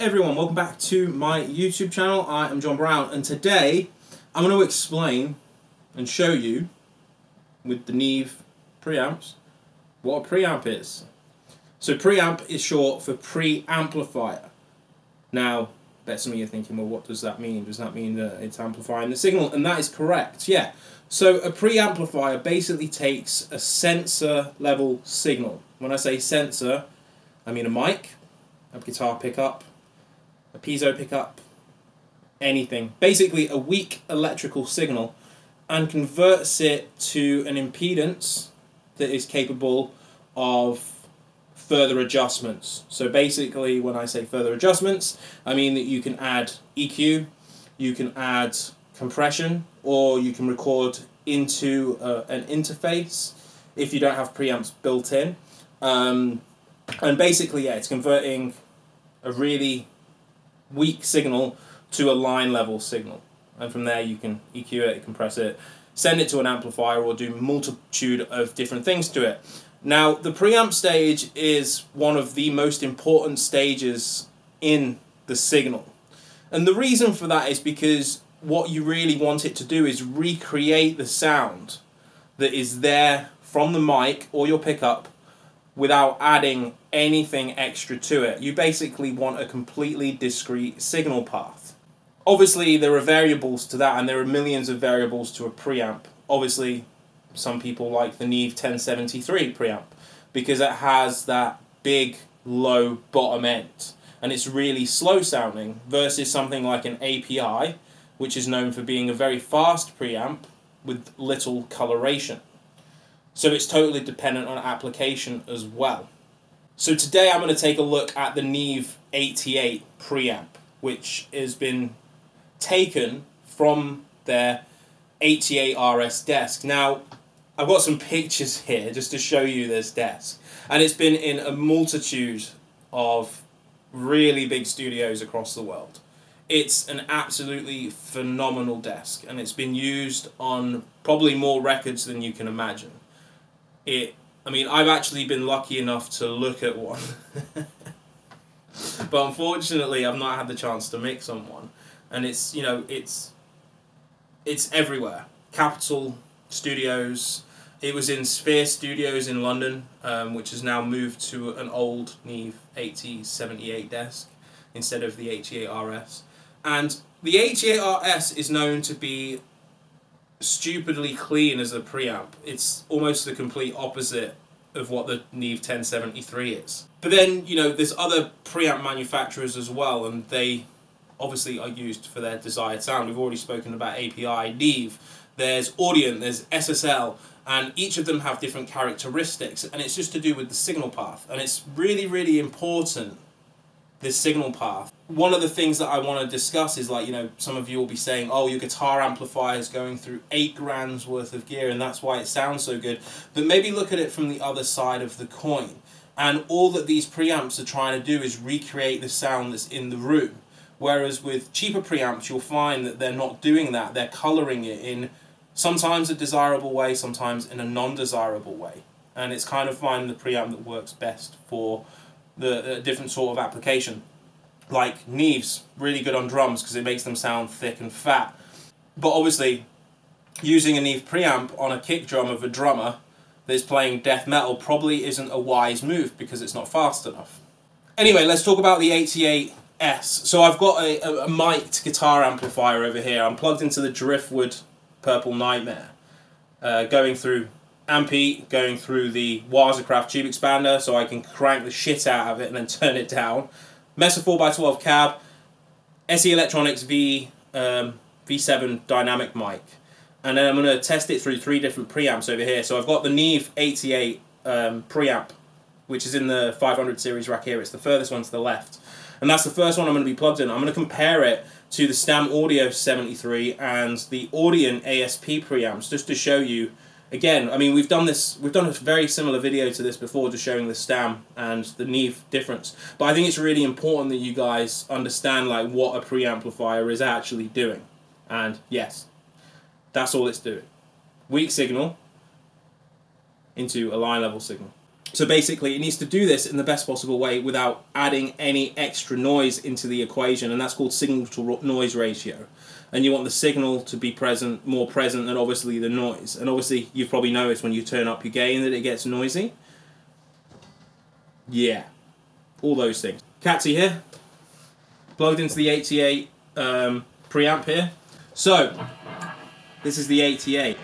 everyone, welcome back to my YouTube channel. I am John Browne, and today I'm going to explain and show you with the Neve preamps what a preamp is. So preamp is short for preamplifier. Now, bet some of you are thinking, well, what does that mean? Does that mean that it's amplifying the signal? And that is correct, yeah. So a preamplifier basically takes a sensor level signal. When I say sensor, I mean a mic, a guitar pickup, a piezo pickup, anything. Basically a weak electrical signal, and converts it to an impedance that is capable of further adjustments. So basically when I say further adjustments, I mean that you can add EQ, you can add compression, or you can record into an interface if you don't have preamps built in. And basically, yeah, it's converting a really weak signal to a line level signal. And from there you can EQ it, compress it, send it to an amplifier, or do multitude of different things to it. Now, the preamp stage is one of the most important stages in the signal. And the reason for that is because what you really want it to do is recreate the sound that is there from the mic or your pickup without adding anything extra to it. You basically want a completely discrete signal path. Obviously, there are variables to that, and there are millions of variables to a preamp. Obviously, some people like the Neve 1073 preamp because it has that big, low bottom end, and it's really slow sounding, versus something like an API, which is known for being a very fast preamp with little coloration. So it's totally dependent on application as well. So today I'm going to take a look at the Neve 88 preamp, which has been taken from their 88RS desk. Now, I've got some pictures here just to show you this desk, and it's been in a multitude of really big studios across the world. It's an absolutely phenomenal desk, and it's been used on probably more records than you can imagine. I've actually been lucky enough to look at one, but unfortunately I've not had the chance to mix on one. And it's everywhere. Capitol Studios. It was in Sphere Studios in London, which has now moved to an old Neve 8078 desk instead of the 88RS. And the 88RS is known to be stupidly clean as a preamp. It's almost the complete opposite of what the Neve 1073 is. But then, there's other preamp manufacturers as well, and they obviously are used for their desired sound. We've already spoken about API, Neve, there's Audient, there's SSL, and each of them have different characteristics, and it's just to do with the signal path. And it's really, really important, this signal path. One of the things that I want to discuss is, some of you will be saying, oh, your guitar amplifier is going through 8 grand's worth of gear and that's why it sounds so good. But maybe look at it from the other side of the coin. And all that these preamps are trying to do is recreate the sound that's in the room. Whereas with cheaper preamps, you'll find that they're not doing that. They're colouring it in sometimes a desirable way, sometimes in a non-desirable way. And it's kind of finding the preamp that works best for the different sort of application. Like Neve's really good on drums because it makes them sound thick and fat. But obviously, using a Neve preamp on a kick drum of a drummer that's playing death metal probably isn't a wise move because it's not fast enough. Anyway, let's talk about the 88S. So I've got a mic'd guitar amplifier over here. I'm plugged into the DRIFTWOOD Purple Nightmare, going through Ampy, going through the WAZA Craft tube expander so I can crank the shit out of it and then turn it down. MESA 4x12 cab, SE Electronics V7 dynamic mic. And then I'm going to test it through 3 different preamps over here. So I've got the Neve 88 preamp, which is in the 500 series rack here. It's the furthest one to the left. And that's the first one I'm going to be plugged in. I'm going to compare it to the Stam Audio 73 and the Audient ASP preamps, just to show you. Again, we've done a very similar video to this before, just showing the Stam and the Neve difference. But I think it's really important that you guys understand what a preamplifier is actually doing. And yes, that's all it's doing. Weak signal into a line level signal. So basically it needs to do this in the best possible way without adding any extra noise into the equation, and that's called signal to noise ratio. And you want the signal to be present, more present than obviously the noise. And obviously you've probably noticed when you turn up your gain that it gets noisy. Yeah, all those things. Catsy here, plugged into the 88 preamp here. So this is the 88.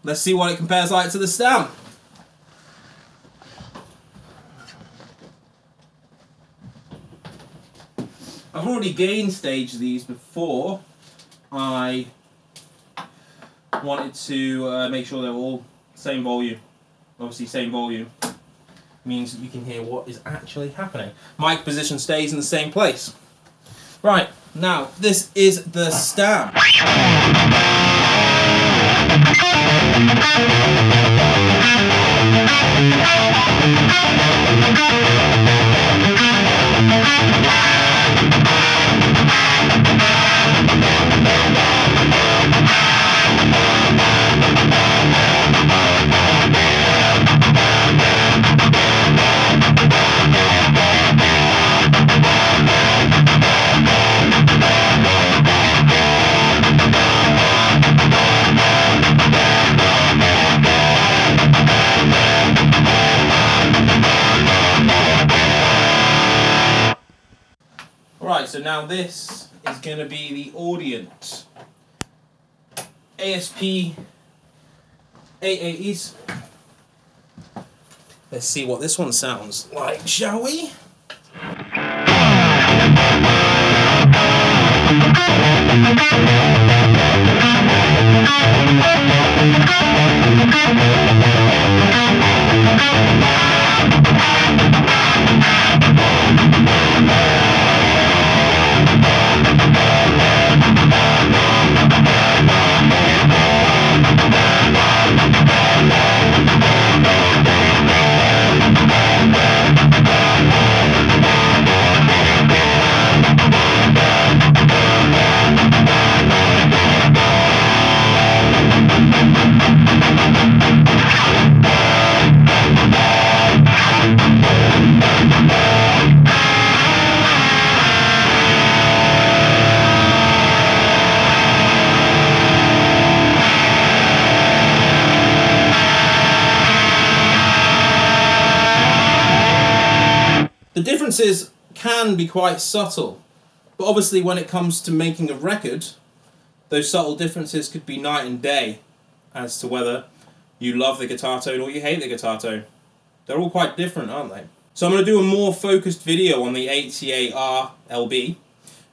Let's see what it compares like to the Stam. I've already gain staged these before. I wanted to make sure they're all same volume. Obviously same volume means that you can hear what is actually happening. Mic position stays in the same place. Right, now this is the Stam. Right, so now this is going to be the Audient ASP 880s. Let's see what this one sounds like, shall we? The differences can be quite subtle, but obviously when it comes to making a record, those subtle differences could be night and day as to whether you love the guitar tone or you hate the guitar tone. They're all quite different, aren't they? So I'm going to do a more focused video on the 88R LB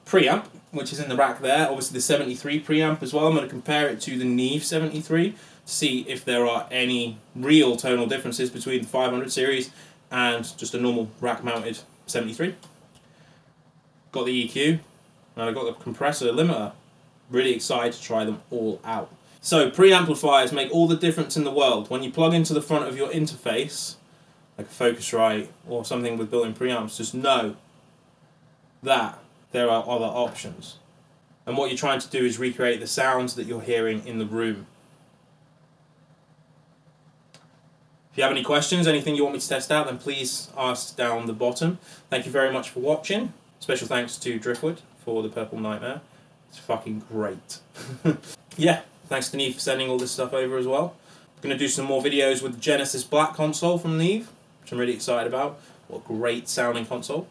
preamp, which is in the rack there, obviously the 73 preamp as well. I'm going to compare it to the Neve 73 to see if there are any real tonal differences between the 500 series and just a normal rack-mounted 73. Got the EQ, and I've got the compressor limiter. Really excited to try them all out. So preamplifiers make all the difference in the world. When you plug into the front of your interface, like a Focusrite or something with built-in preamps, just know that there are other options. And what you're trying to do is recreate the sounds that you're hearing in the room. If you have any questions, anything you want me to test out, then please ask down the bottom. Thank you very much for watching. Special thanks to DRIFTWOOD for the Purple Nightmare. It's fucking great. Yeah, thanks to Neve for sending all this stuff over as well. I'm going to do some more videos with the Genesis Black console from Neve, which I'm really excited about. What a great sounding console.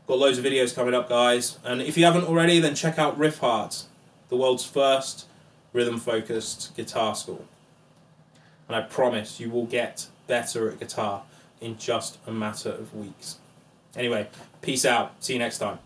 Got loads of videos coming up, guys. And if you haven't already, then check out Riff Hard, the world's first rhythm-focused guitar school. And I promise you will get better at guitar in just a matter of weeks. Anyway, peace out. See you next time.